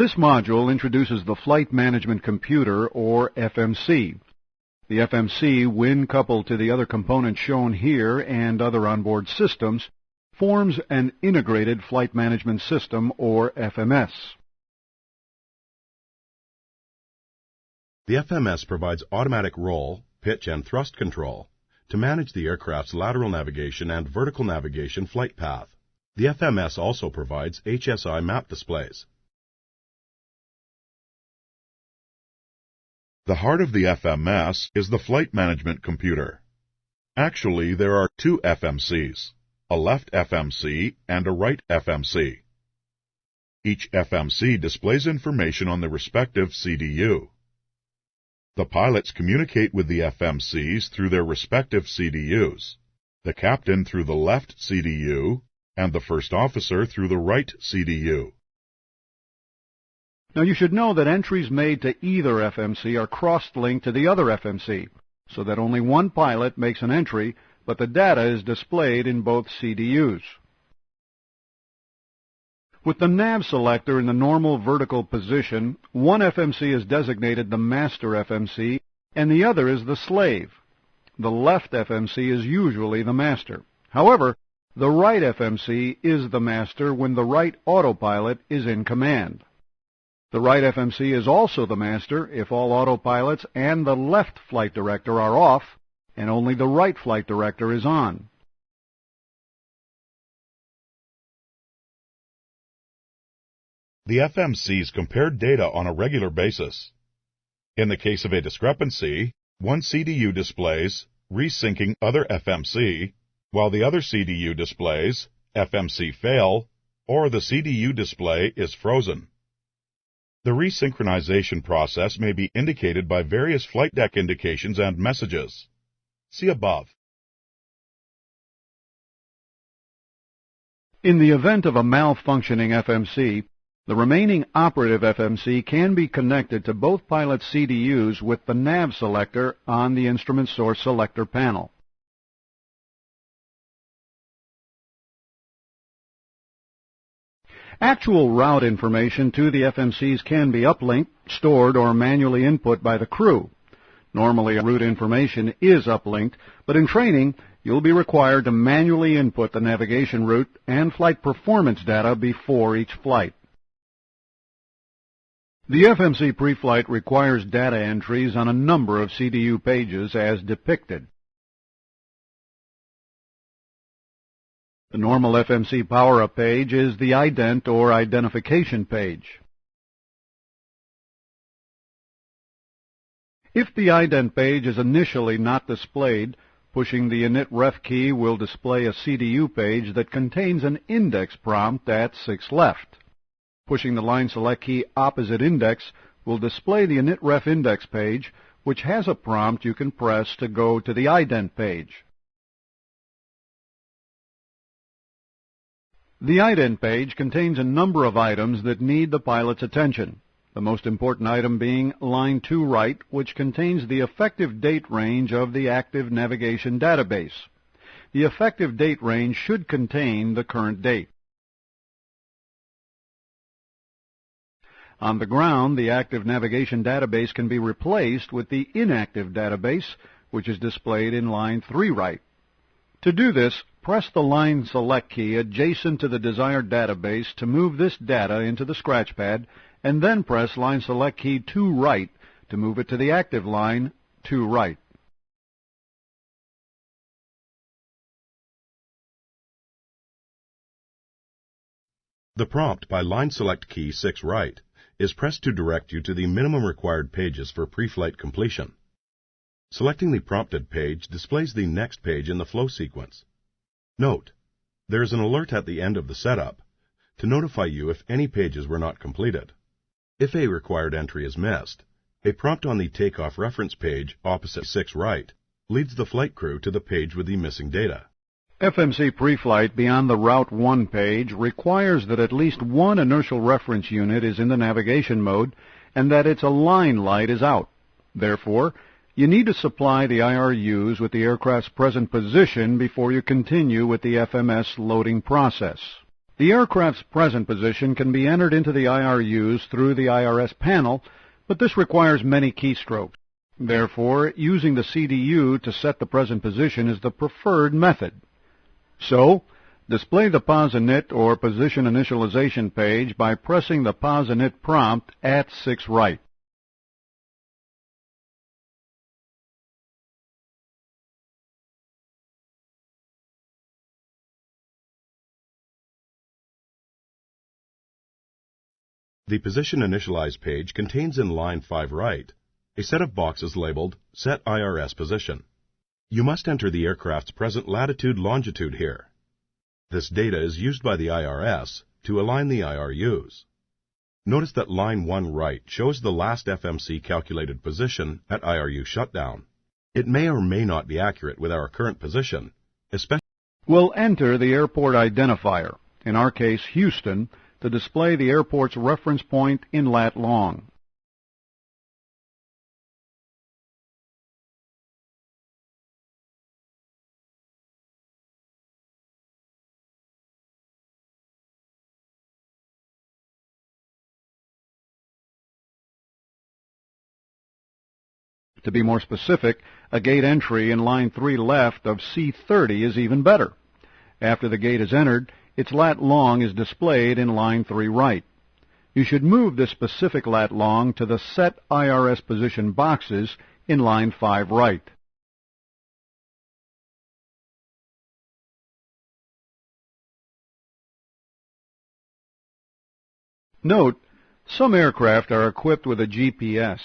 This module introduces the Flight Management Computer, or FMC. The FMC, when coupled to the other components shown here and other onboard systems, forms an Integrated Flight Management System, or FMS. The FMS provides automatic roll, pitch, and thrust control to manage the aircraft's lateral navigation and vertical navigation flight path. The FMS also provides HSI map displays. The heart of the FMS is the Flight Management Computer. Actually, there are two FMCs, a left FMC and a right FMC. Each FMC displays information on the respective CDU. The pilots communicate with the FMCs through their respective CDUs, the captain through the left CDU, and the first officer through the right CDU. Now you should know that entries made to either FMC are cross-linked to the other FMC, so that only one pilot makes an entry, but the data is displayed in both CDUs. With the nav selector in the normal vertical position, one FMC is designated the master FMC, and the other is the slave. The left FMC is usually the master. However, the right FMC is the master when the right autopilot is in command. The right FMC is also the master if all autopilots and the left flight director are off, and only the right flight director is on. The FMCs compare data on a regular basis. In the case of a discrepancy, one CDU displays resyncing other FMC, while the other CDU displays FMC fail, or the CDU display is frozen. The resynchronization process may be indicated by various flight deck indications and messages. See above. In the event of a malfunctioning FMC, the remaining operative FMC can be connected to both pilot CDUs with the nav selector on the instrument source selector panel. Actual route information to the FMCs can be uplinked, stored, or manually input by the crew. Normally, route information is uplinked, but in training, you'll be required to manually input the navigation route and flight performance data before each flight. The FMC preflight requires data entries on a number of CDU pages as depicted. The normal FMC power-up page is the ident or identification page. If the ident page is initially not displayed, pushing the init ref key will display a CDU page that contains an index prompt at 6 left. Pushing the line select key opposite index will display the init ref index page, which has a prompt you can press to go to the ident page. The ident page contains a number of items that need the pilot's attention. The most important item being line 2 right, which contains the effective date range of the active navigation database. The effective date range should contain the current date. On the ground, the active navigation database can be replaced with the inactive database, which is displayed in line 3 right. To do this, press the line select key adjacent to the desired database to move this data into the scratch pad, and then press line select key 2 right to move it to the active line 2 right. The prompt by line select key 6 right is pressed to direct you to the minimum required pages for pre-flight completion. Selecting the prompted page displays the next page in the flow sequence. Note, there is an alert at the end of the setup to notify you if any pages were not completed. If a required entry is missed, a prompt on the takeoff reference page opposite 6 right leads the flight crew to the page with the missing data. FMC preflight beyond the Route 1 page requires that at least one inertial reference unit is in the navigation mode and that its align light is out. Therefore, you need to supply the IRUs with the aircraft's present position before you continue with the FMS loading process. The aircraft's present position can be entered into the IRUs through the IRS panel, but this requires many keystrokes. Therefore, using the CDU to set the present position is the preferred method. So, display the POSINIT or Position Initialization page by pressing the POSINIT prompt at 6 right. The Position Initialize page contains in line 5 right a set of boxes labeled Set IRS Position. You must enter the aircraft's present latitude-longitude here. This data is used by the IRS to align the IRUs. Notice that line 1 right shows the last FMC calculated position at IRU shutdown. It may or may not be accurate with our current position, especially. We'll enter the airport identifier, in our case Houston, to display the airport's reference point in lat long. To be more specific, a gate entry in line 3 left of C30 is even better. After the gate is entered, its lat long is displayed in line 3 right. You should move this specific lat long to the Set IRS Position boxes in line 5 right. Note, some aircraft are equipped with a GPS.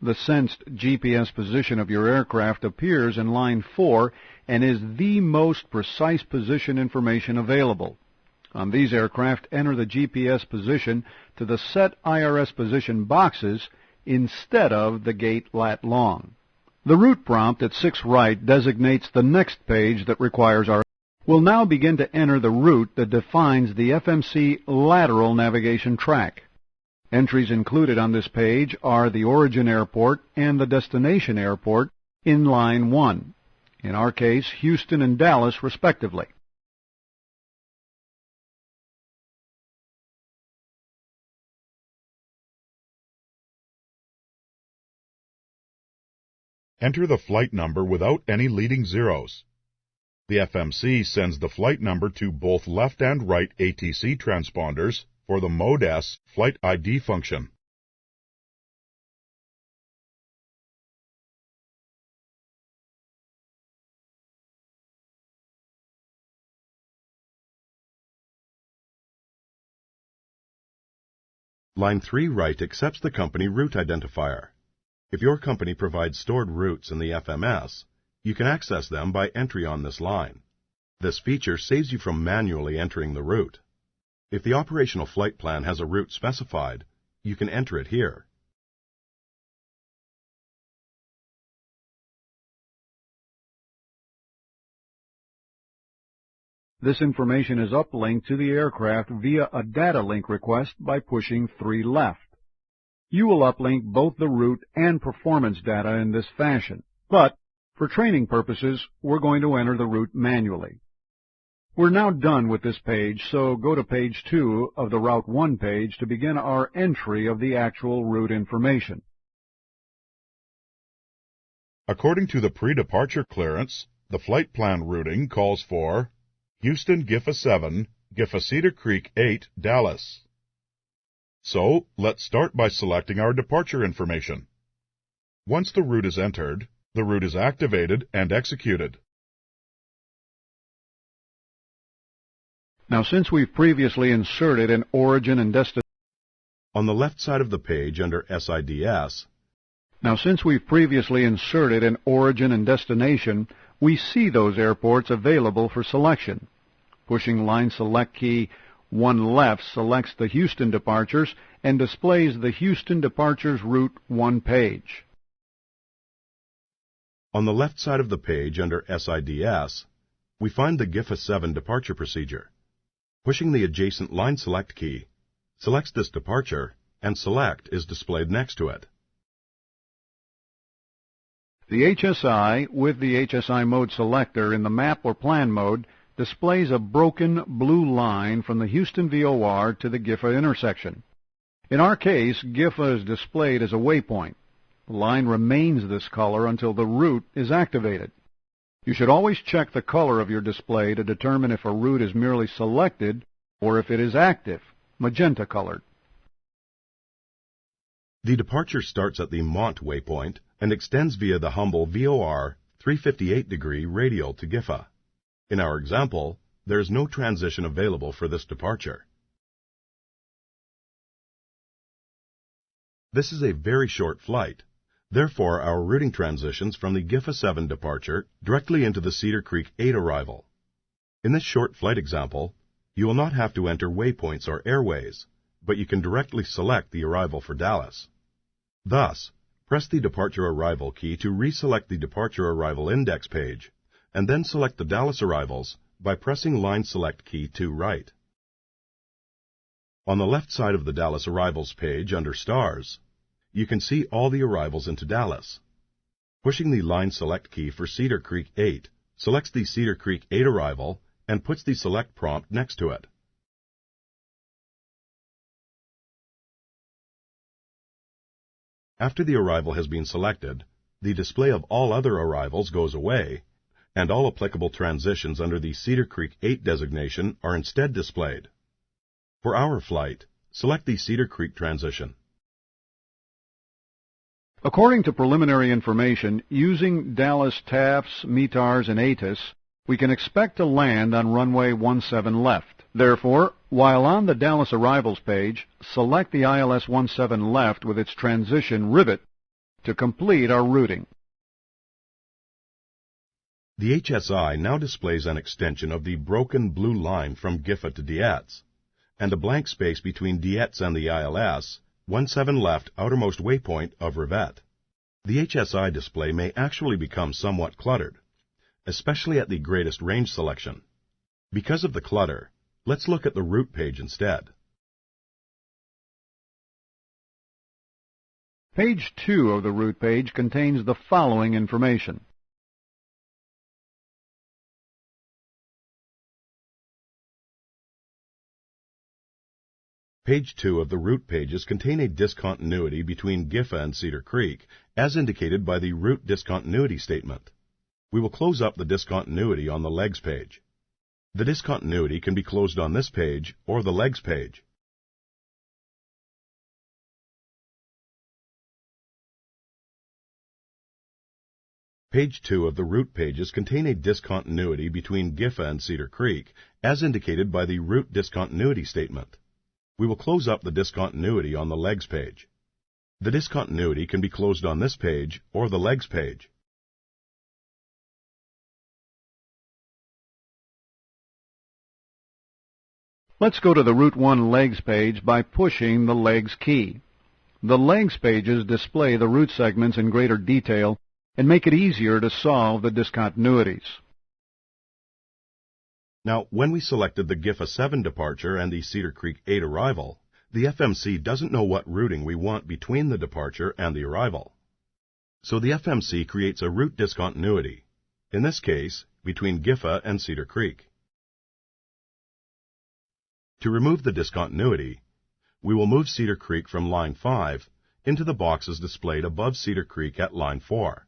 The sensed GPS position of your aircraft appears in line 4 and is the most precise position information available. On these aircraft, enter the GPS position to the Set IRS Position boxes instead of the gate lat long. The route prompt at 6 right designates the next page that requires our. We'll now begin to enter the route that defines the FMC lateral navigation track. Entries included on this page are the origin airport and the destination airport in line 1. In our case, Houston and Dallas, respectively. Enter the flight number without any leading zeros. The FMC sends the flight number to both left and right ATC transponders for the Mode S Flight ID function. Line 3 right accepts the company route identifier. If your company provides stored routes in the FMS, you can access them by entry on this line. This feature saves you from manually entering the route. If the operational flight plan has a route specified, you can enter it here. This information is uplinked to the aircraft via a data link request by pushing 3 left. You will uplink both the route and performance data in this fashion, but for training purposes, we're going to enter the route manually. We're now done with this page, so go to page 2 of the Route 1 page to begin our entry of the actual route information. According to the pre-departure clearance, the flight plan routing calls for Houston GIFA 7, GIFA Cedar Creek 8, Dallas. So, let's start by selecting our departure information. Once the route is entered, the route is activated and executed. Now, since we've previously inserted an origin and destination, On the left side of the page under SIDS, we see those airports available for selection. Pushing line select key 1 left selects the Houston departures and displays the Houston departures route 1 page. On the left side of the page under SIDS, we find the GIFA 7 departure procedure. Pushing the adjacent line select key selects this departure, and Select is displayed next to it. The HSI with the HSI mode selector in the map or plan mode displays a broken blue line from the Houston VOR to the GIFA intersection. In our case, GIFA is displayed as a waypoint. The line remains this color until the route is activated. You should always check the color of your display to determine if a route is merely selected or if it is active, magenta colored. The departure starts at the Mont waypoint and extends via the humble VOR 358-degree radial to GIFA. In our example, there is no transition available for this departure. This is a very short flight. Therefore, our routing transitions from the GIFA 7 departure directly into the Cedar Creek 8 arrival. In this short flight example, you will not have to enter waypoints or airways, but you can directly select the arrival for Dallas. Thus, press the Departure Arrival key to reselect the Departure Arrival Index page, and then select the Dallas arrivals by pressing Line Select key to right. On the left side of the Dallas Arrivals page under Stars, you can see all the arrivals into Dallas. Pushing the Line Select key for Cedar Creek 8 selects the Cedar Creek 8 arrival and puts the Select prompt next to it. After the arrival has been selected, the display of all other arrivals goes away, and all applicable transitions under the Cedar Creek 8 designation are instead displayed. For our flight, select the Cedar Creek transition. According to preliminary information, using Dallas TAFs, METARs, and ATIS, we can expect to land on runway 17 left. Therefore, while on the Dallas arrivals page, select the ILS 17 left with its transition rivet to complete our routing. The HSI now displays an extension of the broken blue line from GIFA to Dietz, and a blank space between Dietz and the ILS 17 left outermost waypoint of Rivet. The HSI display may actually become somewhat cluttered, especially at the greatest range selection. Because of the clutter, let's look at the route page instead. Page 2 of the route page contains the following information. Page 2 of the route pages contain a discontinuity between GIFA and Cedar Creek, as indicated by the route discontinuity statement. We will close up the discontinuity on the legs page. The discontinuity can be closed on this page or the legs page. Page 2 of the route pages contain a discontinuity between GIFA and Cedar Creek, as indicated by the route discontinuity statement. We will close up the discontinuity on the legs page. The discontinuity can be closed on this page or the legs page. Let's go to the Route 1 legs page by pushing the legs key. The legs pages display the route segments in greater detail and make it easier to solve the discontinuities. Now, when we selected the GIFA 7 departure and the Cedar Creek 8 arrival, the FMC doesn't know what routing we want between the departure and the arrival. So the FMC creates a route discontinuity, in this case, between GIFA and Cedar Creek. To remove the discontinuity, we will move Cedar Creek from line 5 into the boxes displayed above Cedar Creek at line 4.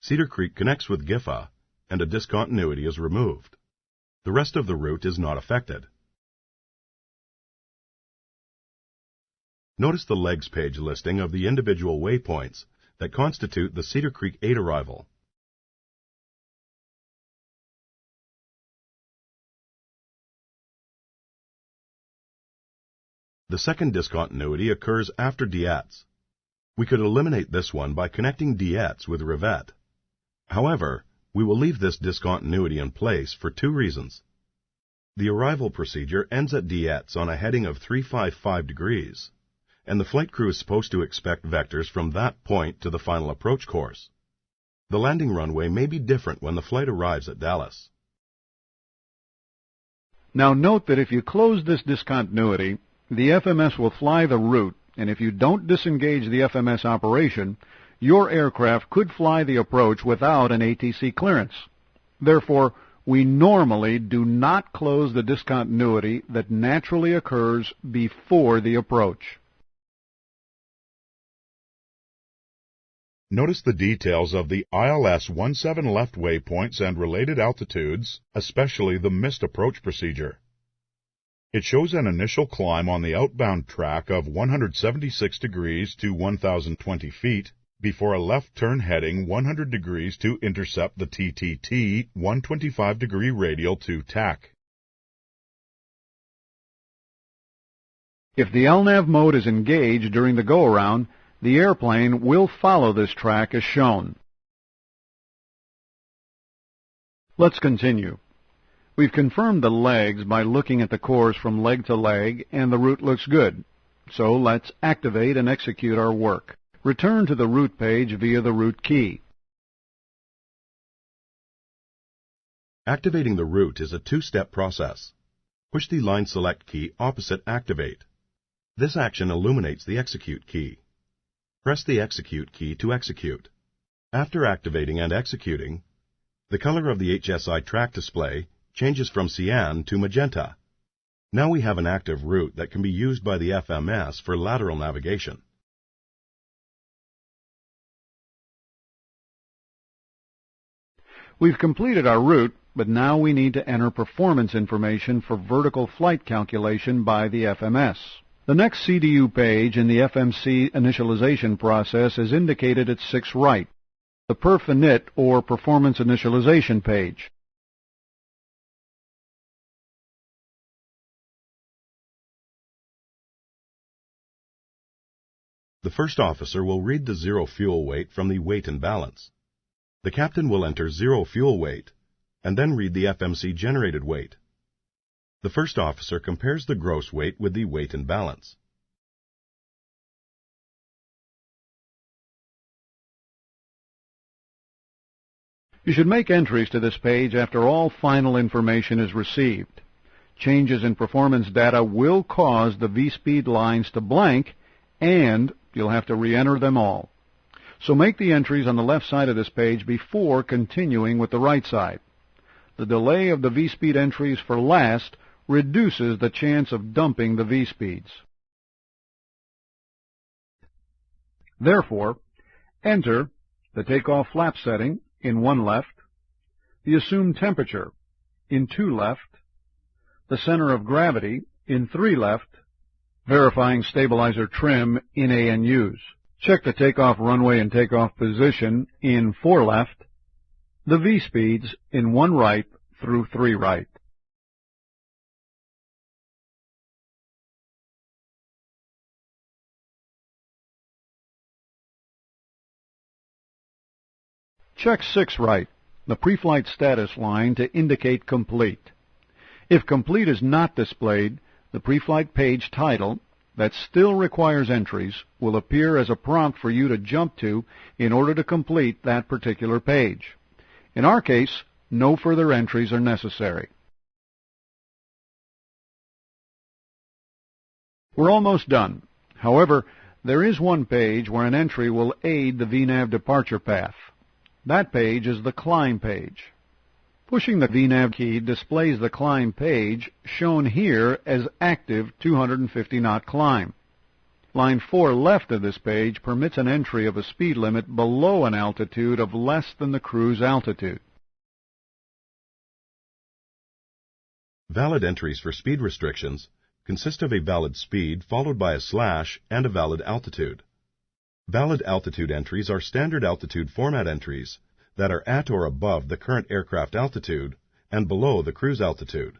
Cedar Creek connects with GIFA, and a discontinuity is removed. The rest of the route is not affected. Notice the legs page listing of the individual waypoints that constitute the Cedar Creek 8 arrival. The second discontinuity occurs after Dietz. We could eliminate this one by connecting Dietz with Rivet. However, we will leave this discontinuity in place for two reasons. The arrival procedure ends at Dietz on a heading of 355 degrees, and the flight crew is supposed to expect vectors from that point to the final approach course. The landing runway may be different when the flight arrives at Dallas. Now note that if you close this discontinuity, the FMS will fly the route, and if you don't disengage the FMS operation, your aircraft could fly the approach without an ATC clearance. Therefore, we normally do not close the discontinuity that naturally occurs before the approach. Notice the details of the ILS-17 left waypoints and related altitudes, especially the missed approach procedure. It shows an initial climb on the outbound track of 176 degrees to 1,020 feet before a left turn heading 100 degrees to intercept the TTT 125 degree radial to TAC. If the LNAV mode is engaged during the go-around, the airplane will follow this track as shown. Let's continue. We've confirmed the legs by looking at the course from leg to leg, and the route looks good. So let's activate and execute our work. Return to the route page via the route key. Activating the route is a two-step process. Push the line select key opposite Activate. This action illuminates the Execute key. Press the Execute key to execute. After activating and executing, the color of the HSI track display changes from cyan to magenta. Now we have an active route that can be used by the FMS for lateral navigation. We've completed our route, but now we need to enter performance information for vertical flight calculation by the FMS. The next CDU page in the FMC initialization process is indicated at 6 right, the Perf Init or Performance Initialization page. The first officer will read the zero fuel weight from the weight and balance. The captain will enter zero fuel weight, and then read the FMC generated weight. The first officer compares the gross weight with the weight and balance. You should make entries to this page after all final information is received. Changes in performance data will cause the V-speed lines to blank, and you'll have to re-enter them all. So make the entries on the left side of this page before continuing with the right side. The delay of the V-speed entries for last reduces the chance of dumping the V-speeds. Therefore, enter the takeoff flap setting in 1 left, the assumed temperature in 2 left, the center of gravity in 3 left, verifying stabilizer trim in ANUs. Check the takeoff runway and takeoff position in 4 left, the V-speeds in 1 right through 3 right. Check 6 right, the pre-flight status line to indicate complete. If complete is not displayed, the pre-flight page title that still requires entries will appear as a prompt for you to jump to in order to complete that particular page. In our case, no further entries are necessary. We're almost done. However, there is one page where an entry will aid the VNAV departure path. That page is the climb page. Pushing the VNAV key displays the climb page, shown here as active 250 knot climb. Line 4 left of this page permits an entry of a speed limit below an altitude of less than the cruise altitude. Valid entries for speed restrictions consist of a valid speed followed by a slash and a valid altitude. Valid altitude entries are standard altitude format entries that are at or above the current aircraft altitude and below the cruise altitude.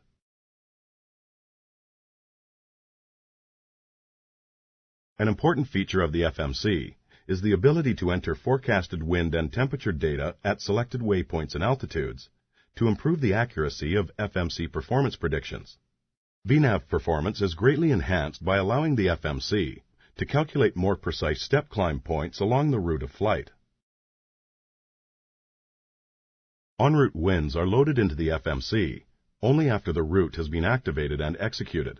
An important feature of the FMC is the ability to enter forecasted wind and temperature data at selected waypoints and altitudes to improve the accuracy of FMC performance predictions. VNAV performance is greatly enhanced by allowing the FMC to calculate more precise step climb points along the route of flight. En route winds are loaded into the FMC only after the route has been activated and executed.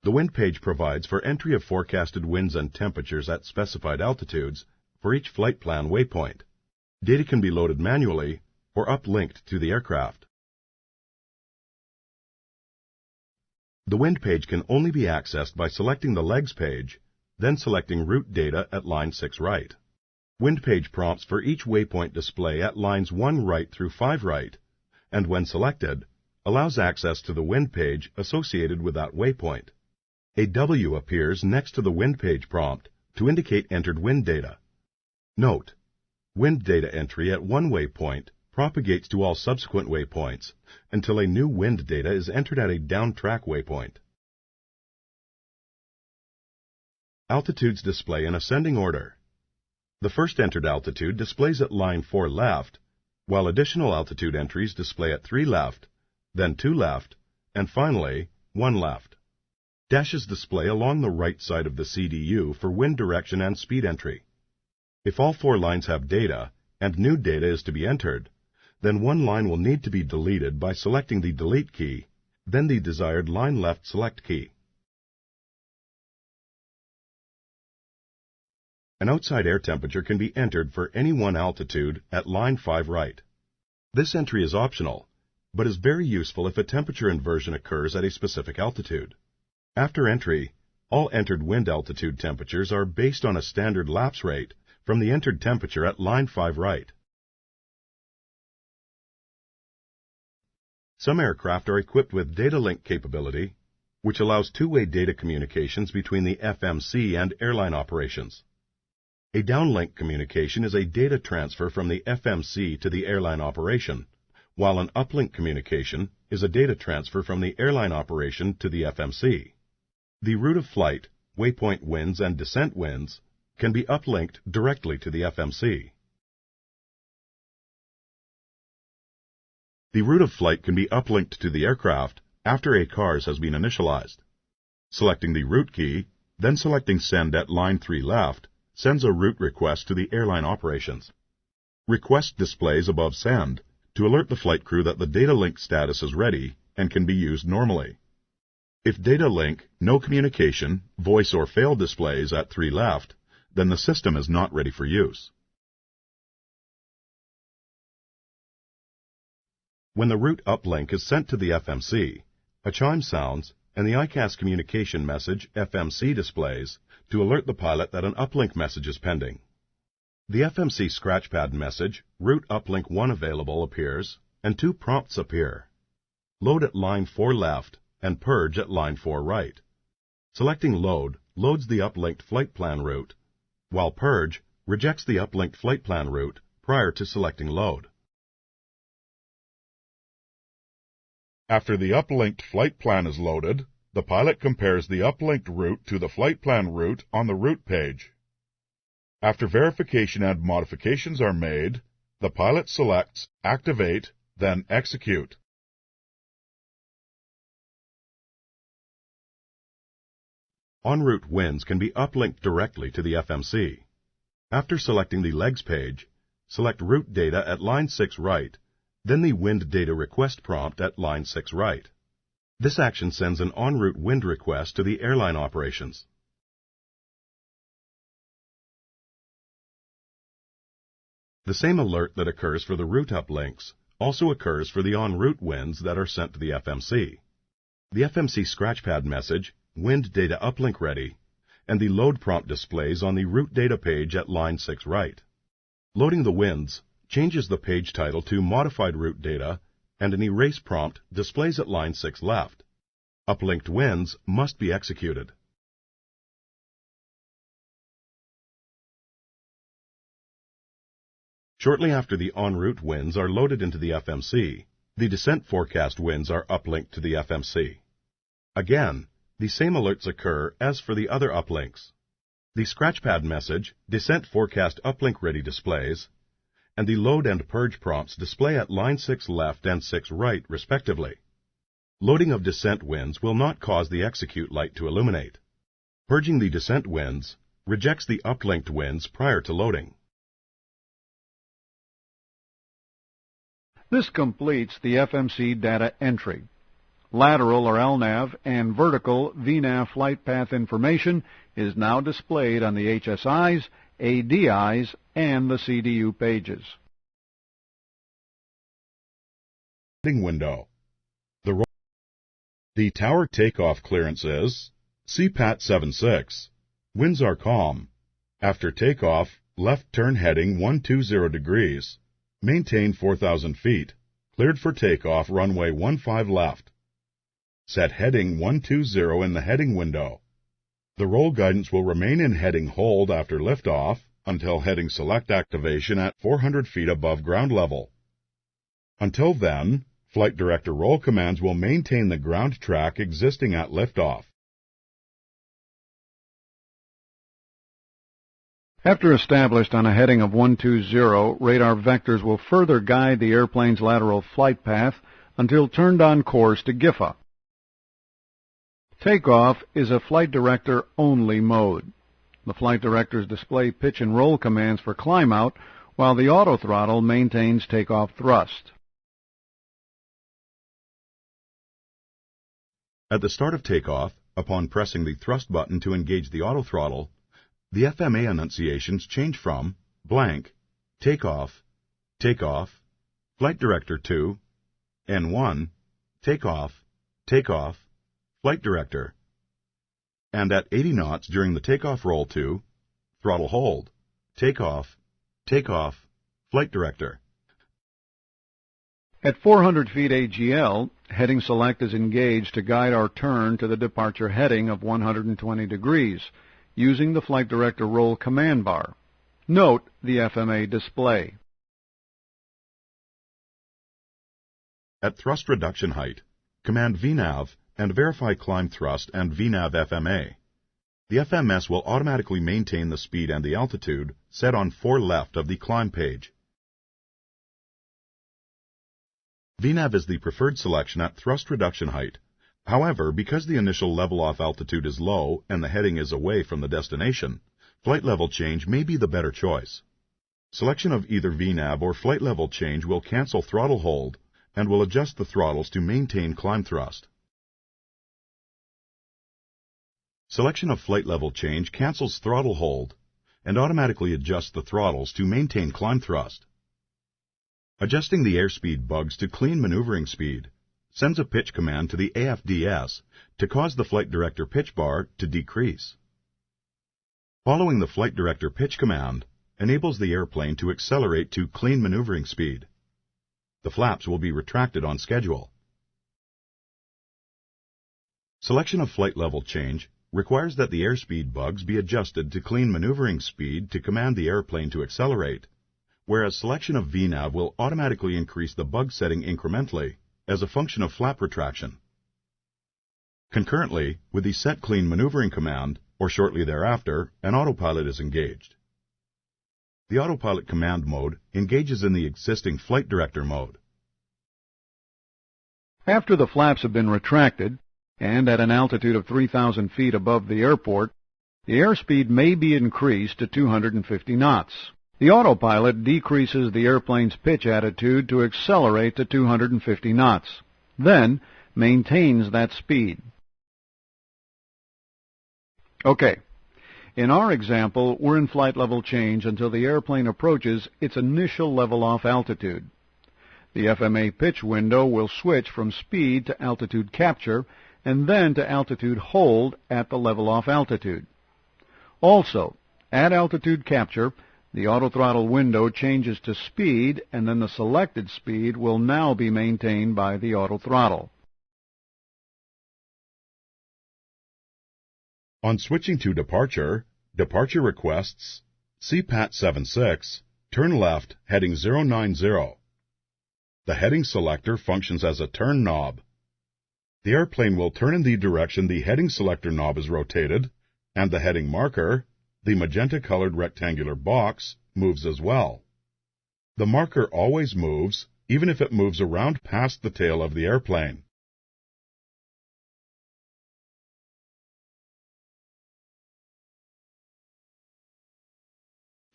The wind page provides for entry of forecasted winds and temperatures at specified altitudes for each flight plan waypoint. Data can be loaded manually or uplinked to the aircraft. The wind page can only be accessed by selecting the legs page, then selecting route data at line 6 right. Wind page prompts for each waypoint display at lines 1 right through 5 right, and when selected, allows access to the wind page associated with that waypoint. A W appears next to the wind page prompt to indicate entered wind data. Note: wind data entry at one waypoint propagates to all subsequent waypoints until a new wind data is entered at a down-track waypoint. Altitudes display in ascending order. The first entered altitude displays at line 4 left, while additional altitude entries display at 3 left, then 2 left, and finally 1 left. Dashes display along the right side of the CDU for wind direction and speed entry. If all 4 lines have data, and new data is to be entered, then one line will need to be deleted by selecting the Delete key, then the desired line left select key. An outside air temperature can be entered for any one altitude at line 5 right. This entry is optional, but is very useful if a temperature inversion occurs at a specific altitude. After entry, all entered wind altitude temperatures are based on a standard lapse rate from the entered temperature at line 5 right. Some aircraft are equipped with data link capability, which allows two-way data communications between the FMC and airline operations. A downlink communication is a data transfer from the FMC to the airline operation, while an uplink communication is a data transfer from the airline operation to the FMC. The route of flight, waypoint winds, and descent winds can be uplinked directly to the FMC. The route of flight can be uplinked to the aircraft after a CARS has been initialized. Selecting the route key, then selecting Send at line 3 left, sends a route request to the airline operations. Request displays above Send to alert the flight crew that the data link status is ready and can be used normally. If data link, no communication, voice or fail displays at 3 left, then the system is not ready for use. When the route uplink is sent to the FMC, a chime sounds and the ICAS communication message FMC displays to alert the pilot that an uplink message is pending. The FMC scratchpad message, Route Uplink 1 available, appears, and 2 prompts appear. Load at line 4 left and Purge at line 4 right. Selecting Load loads the uplinked flight plan route, while Purge rejects the uplinked flight plan route prior to selecting Load. After the uplinked flight plan is loaded, the pilot compares the uplinked route to the flight plan route on the route page. After verification and modifications are made, the pilot selects Activate, then Execute. En route winds can be uplinked directly to the FMC. After selecting the legs page, select route data at line 6 right, then the wind data request prompt at line 6 right. This action sends an en route wind request to the airline operations. The same alert that occurs for the route uplinks also occurs for the en route winds that are sent to the FMC. The FMC scratchpad message, Wind Data Uplink Ready, and the load prompt displays on the route data page at line 6 right. Loading the winds changes the page title to Modified Route Data, and an erase prompt displays at line 6 left. Uplinked winds must be executed. Shortly after the en route winds are loaded into the FMC, the descent forecast winds are uplinked to the FMC. Again, the same alerts occur as for the other uplinks. The scratchpad message, Descent Forecast Uplink Ready displays, and the load and purge prompts display at line 6 left and 6 right, respectively. Loading of descent winds will not cause the execute light to illuminate. Purging the descent winds rejects the uplinked winds prior to loading. This completes the FMC data entry. Lateral or LNAV and vertical VNAV flight path information is now displayed on the HSIs, ADIs, and the CDU pages. Window. The tower takeoff clearance is CPAT 76. Winds are calm. After takeoff, left turn heading 120 degrees. Maintain 4,000 feet. Cleared for takeoff runway 15 left. Set heading 120 in the heading window. The roll guidance will remain in heading hold after liftoff until heading select activation at 400 feet above ground level. Until then, Flight Director roll commands will maintain the ground track existing at liftoff. After established on a heading of 120, radar vectors will further guide the airplane's lateral flight path until turned on course to GIFA. Takeoff is a Flight Director only mode. The Flight Directors display pitch and roll commands for climb out, while the auto throttle maintains takeoff thrust. At the start of takeoff, upon pressing the thrust button to engage the auto throttle, the FMA enunciations change from blank, takeoff, takeoff, Flight Director to N1, takeoff, takeoff, Flight Director, and at 80 knots during the takeoff roll to throttle hold, takeoff, takeoff, Flight Director. At 400 feet AGL, heading select is engaged to guide our turn to the departure heading of 120 degrees, using the Flight Director roll command bar. Note the FMA display. At thrust reduction height, command VNAV and verify climb thrust and VNAV FMA. The FMS will automatically maintain the speed and the altitude set on 4 left of the climb page. VNAV is the preferred selection at thrust reduction height. However, because the initial level-off altitude is low and the heading is away from the destination, flight level change may be the better choice. Selection of either VNAV or flight level change will cancel throttle hold and will adjust the throttles to maintain climb thrust. Selection of flight level change cancels throttle hold and automatically adjusts the throttles to maintain climb thrust. Adjusting the airspeed bugs to clean maneuvering speed sends a pitch command to the AFDS to cause the Flight Director pitch bar to decrease. Following the Flight Director pitch command enables the airplane to accelerate to clean maneuvering speed. The flaps will be retracted on schedule. Selection of flight level change requires that the airspeed bugs be adjusted to clean maneuvering speed to command the airplane to accelerate, whereas selection of VNAV will automatically increase the bug setting incrementally as a function of flap retraction. Concurrently, with the Set Clean Maneuvering command, or shortly thereafter, an autopilot is engaged. The autopilot command mode engages in the existing Flight Director mode. After the flaps have been retracted, and at an altitude of 3,000 feet above the airport, the airspeed may be increased to 250 knots. The autopilot decreases the airplane's pitch attitude to accelerate to 250 knots, then maintains that speed. Okay, in our example, we're in flight level change until the airplane approaches its initial level-off altitude. The FMA pitch window will switch from speed to altitude capture and then to altitude hold at the level-off altitude. Also, at altitude capture, the autothrottle window changes to speed, and then the selected speed will now be maintained by the autothrottle. On switching to departure, departure requests CPAT 76, turn left, heading 090. The heading selector functions as a turn knob. The airplane will turn in the direction the heading selector knob is rotated, and the heading marker, the magenta-colored rectangular box, moves as well. The marker always moves, even if it moves around past the tail of the airplane.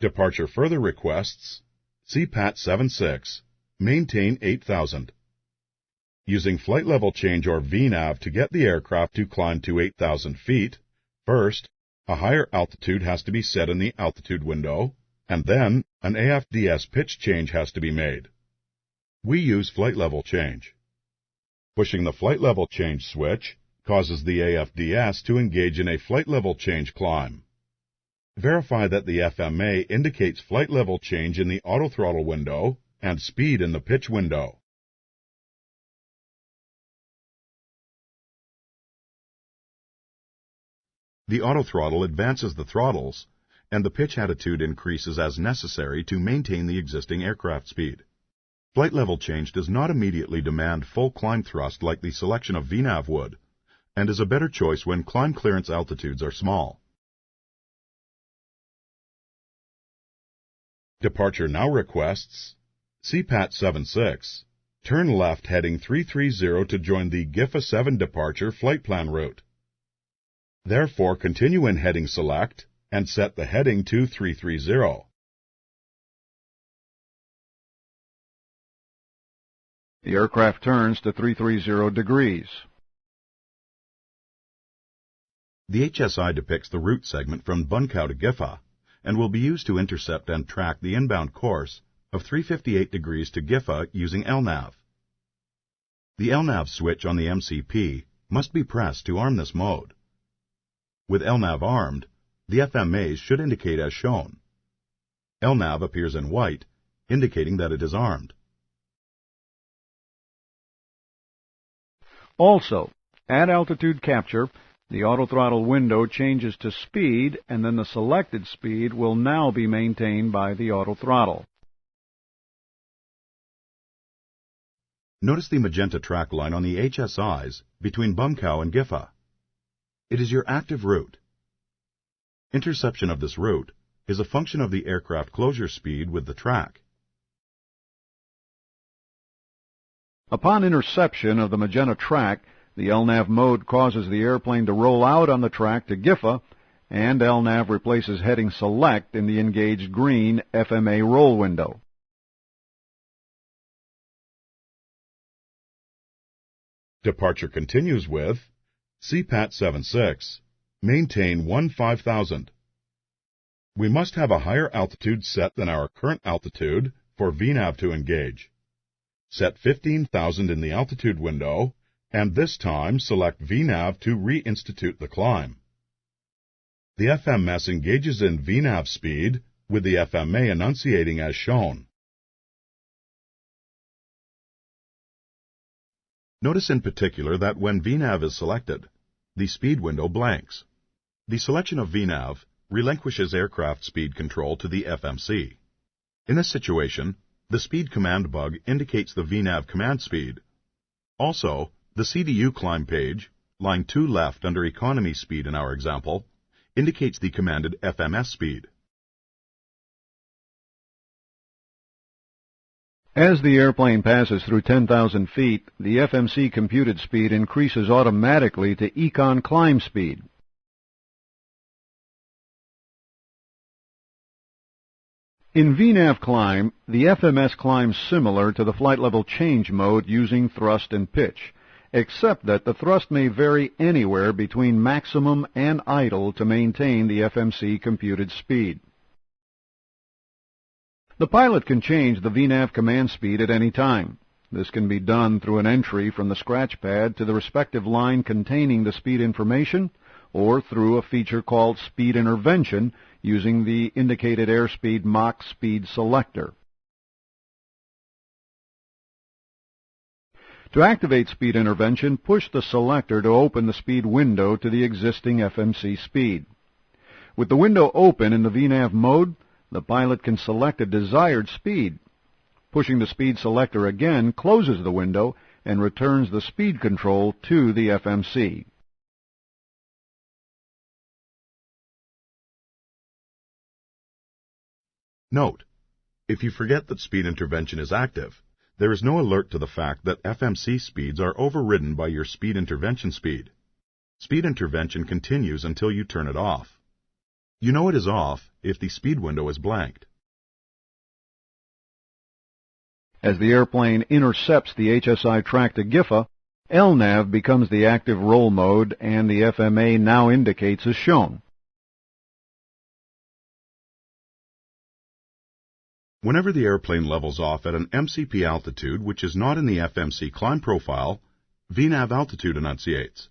Departure further requests CPAT 76, maintain 8,000. Using flight level change or VNAV to get the aircraft to climb to 8,000 feet, first, a higher altitude has to be set in the altitude window, and then an AFDS pitch change has to be made. We use flight level change. Pushing the flight level change switch causes the AFDS to engage in a flight level change climb. Verify that the FMA indicates flight level change in the autothrottle window and speed in the pitch window. The autothrottle advances the throttles, and the pitch attitude increases as necessary to maintain the existing aircraft speed. Flight level change does not immediately demand full climb thrust like the selection of VNAV would, and is a better choice when climb clearance altitudes are small. Departure now requests CPAT 76. Turn left heading 330 to join the GIFA 7 departure flight plan route. Therefore, continue in heading select and set the heading to 330. The aircraft turns to 330 degrees. The HSI depicts the route segment from Buncow to GIFA and will be used to intercept and track the inbound course of 358 degrees to GIFA using LNAV. The LNAV switch on the MCP must be pressed to arm this mode. With LNAV armed, the FMAs should indicate as shown. LNAV appears in white, indicating that it is armed. Also, at altitude capture, the autothrottle window changes to speed, and then the selected speed will now be maintained by the autothrottle. Notice the magenta track line on the HSIs between Buncow and GIFA. It is your active route. Interception of this route is a function of the aircraft closure speed with the track. Upon interception of the magenta track, the LNAV mode causes the airplane to roll out on the track to GIFA, and LNAV replaces heading select in the engaged green FMA roll window. Departure continues with CPAT 76. Maintain 15,000. We must have a higher altitude set than our current altitude for VNAV to engage. Set 15,000 in the altitude window, and this time select VNAV to reinstitute the climb. The FMS engages in VNAV speed with the FMA enunciating as shown. Notice in particular that when VNAV is selected, the speed window blanks. The selection of VNAV relinquishes aircraft speed control to the FMC. In this situation, the speed command bug indicates the VNAV command speed. Also, the CDU climb page, line 2 left under economy speed in our example, indicates the commanded FMS speed. As the airplane passes through 10,000 feet, the FMC computed speed increases automatically to econ climb speed. In VNAV climb, the FMS climbs similar to the flight level change mode using thrust and pitch, except that the thrust may vary anywhere between maximum and idle to maintain the FMC computed speed. The pilot can change the VNAV command speed at any time. This can be done through an entry from the scratch pad to the respective line containing the speed information, or through a feature called Speed Intervention using the indicated airspeed Mach speed selector. To activate Speed Intervention, push the selector to open the speed window to the existing FMC speed. With the window open in the VNAV mode, the pilot can select a desired speed. Pushing the speed selector again closes the window and returns the speed control to the FMC. Note: if you forget that Speed Intervention is active, there is no alert to the fact that FMC speeds are overridden by your Speed Intervention speed. Speed Intervention continues until you turn it off. You know it is off if the speed window is blanked. As the airplane intercepts the HSI track to GIFA, LNAV becomes the active roll mode and the FMA now indicates as shown. Whenever the airplane levels off at an MCP altitude which is not in the FMC climb profile, VNAV altitude enunciates.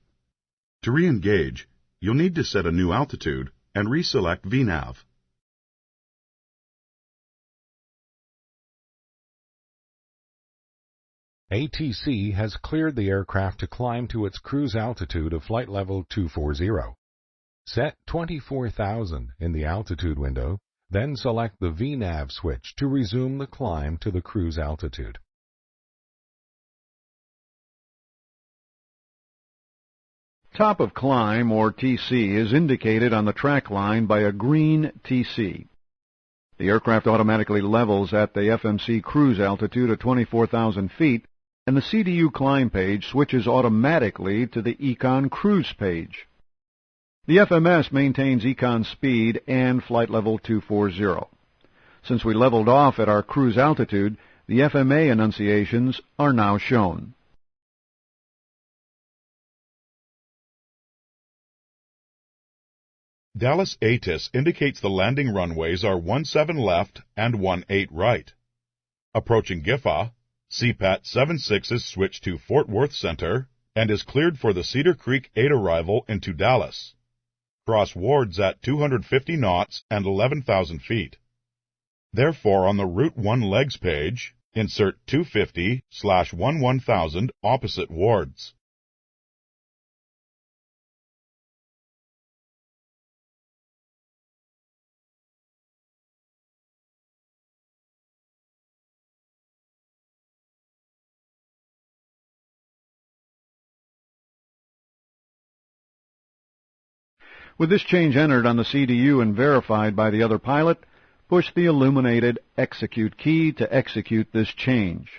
To re-engage, you'll need to set a new altitude and reselect VNAV. ATC has cleared the aircraft to climb to its cruise altitude of flight level 240. Set 24,000 in the altitude window, then select the VNAV switch to resume the climb to the cruise altitude. Top of climb, or TC, is indicated on the track line by a green TC. The aircraft automatically levels at the FMC cruise altitude of 24,000 feet, and the CDU climb page switches automatically to the Econ cruise page. The FMS maintains Econ speed and flight level 240. Since we leveled off at our cruise altitude, the FMA enunciations are now shown. Dallas ATIS indicates the landing runways are 17 left and 18 right. Approaching GIFA, CPAT 76 is switched to Fort Worth Center and is cleared for the Cedar Creek 8 arrival into Dallas. Cross Wards at 250 knots and 11,000 feet. Therefore, on the Route 1 legs page, insert 250/11,000 opposite Wards. With this change entered on the CDU and verified by the other pilot, push the illuminated Execute key to execute this change.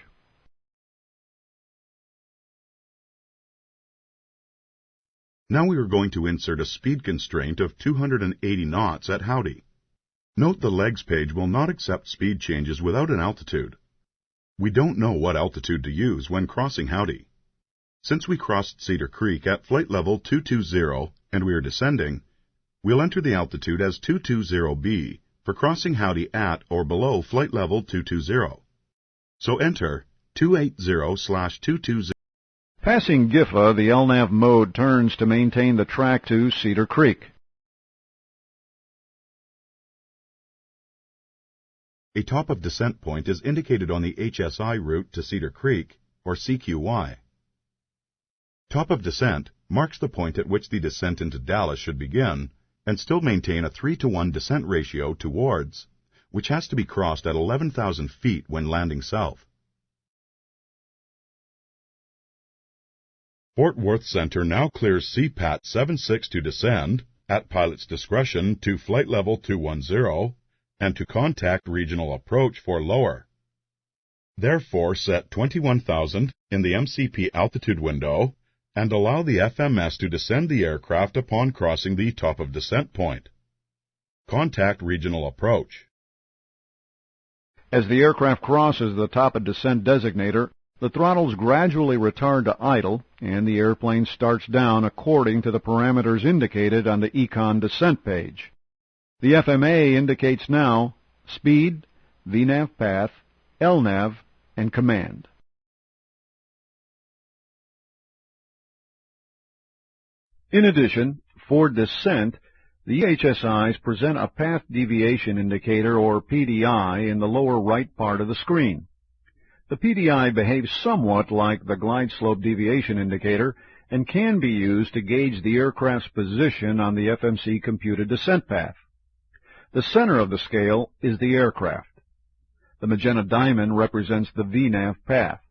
Now we are going to insert a speed constraint of 280 knots at Howdy. Note the legs page will not accept speed changes without an altitude. We don't know what altitude to use when crossing Howdy. Since we crossed Cedar Creek at flight level 220 and we are descending, we'll enter the altitude as 220B for crossing Howdy at or below flight level 220. So enter 280/220. Passing GIFA, the LNAV mode turns to maintain the track to Cedar Creek. A top of descent point is indicated on the HSI route to Cedar Creek, or CQY. Top of descent marks the point at which the descent into Dallas should begin, and still maintain a 3-to-1 descent ratio to Wards, which has to be crossed at 11,000 feet when landing south. Fort Worth Center now clears CPAT 76 to descend, at pilot's discretion, to flight level 210, and to contact regional approach for lower. Therefore, set 21,000 in the MCP altitude window, and allow the FMS to descend the aircraft upon crossing the top of descent point. Contact regional approach. As the aircraft crosses the top of descent designator, the throttles gradually retard to idle, and the airplane starts down according to the parameters indicated on the Econ descent page. The FMA indicates now speed, VNAV path, LNAV, and command. In addition, for descent, the HSIs present a path deviation indicator, or PDI, in the lower right part of the screen. The PDI behaves somewhat like the glide slope deviation indicator and can be used to gauge the aircraft's position on the FMC computed descent path. The center of the scale is the aircraft. The magenta diamond represents the VNAV path.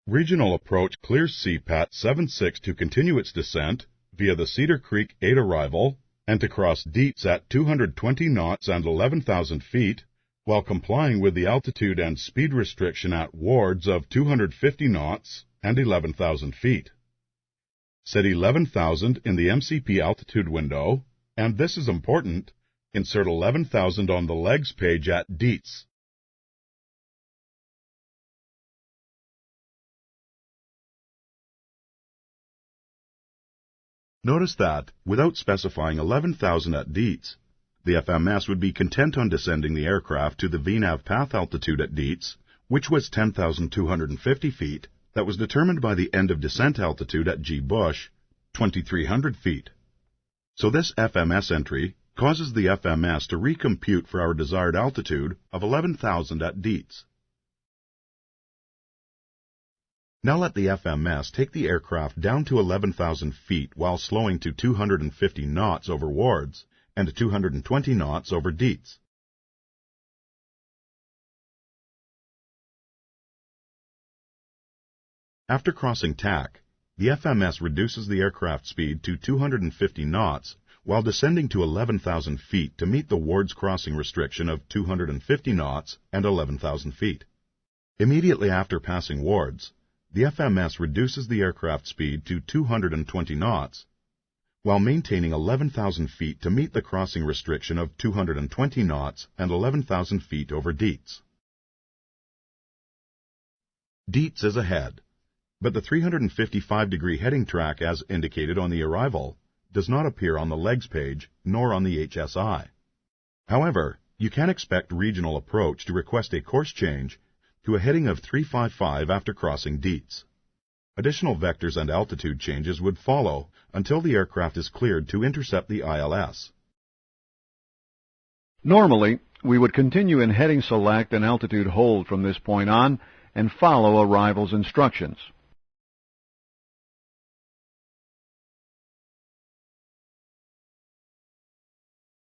Regional approach clears CPAT 76 to continue its descent via the Cedar Creek 8 arrival and to cross Dietz at 220 knots and 11,000 feet while complying with the altitude and speed restriction at Wards of 250 knots and 11,000 feet. Set 11,000 in the MCP altitude window, and this is important, insert 11,000 on the legs page at Dietz. Notice that, without specifying 11,000 at Dietz, the FMS would be content on descending the aircraft to the VNAV path altitude at Dietz which was 10,250 feet, that was determined by the end of descent altitude at G. Bush, 2,300 feet. So this FMS entry causes the FMS to recompute for our desired altitude of 11,000 at Dietz. Now let the FMS take the aircraft down to 11,000 feet while slowing to 250 knots over Wards and 220 knots over Dietz. After crossing TAC, the FMS reduces the aircraft speed to 250 knots while descending to 11,000 feet to meet the Wards crossing restriction of 250 knots and 11,000 feet. Immediately after passing Wards, the FMS reduces the aircraft speed to 220 knots while maintaining 11,000 feet to meet the crossing restriction of 220 knots and 11,000 feet over Dietz. Dietz is ahead, but the 355-degree heading track as indicated on the arrival does not appear on the legs page nor on the HSI. However, you can expect regional approach to request a course change to a heading of 355 after crossing Dietz. Additional vectors and altitude changes would follow until the aircraft is cleared to intercept the ILS. Normally, we would continue in heading select and altitude hold from this point on and follow arrival's instructions.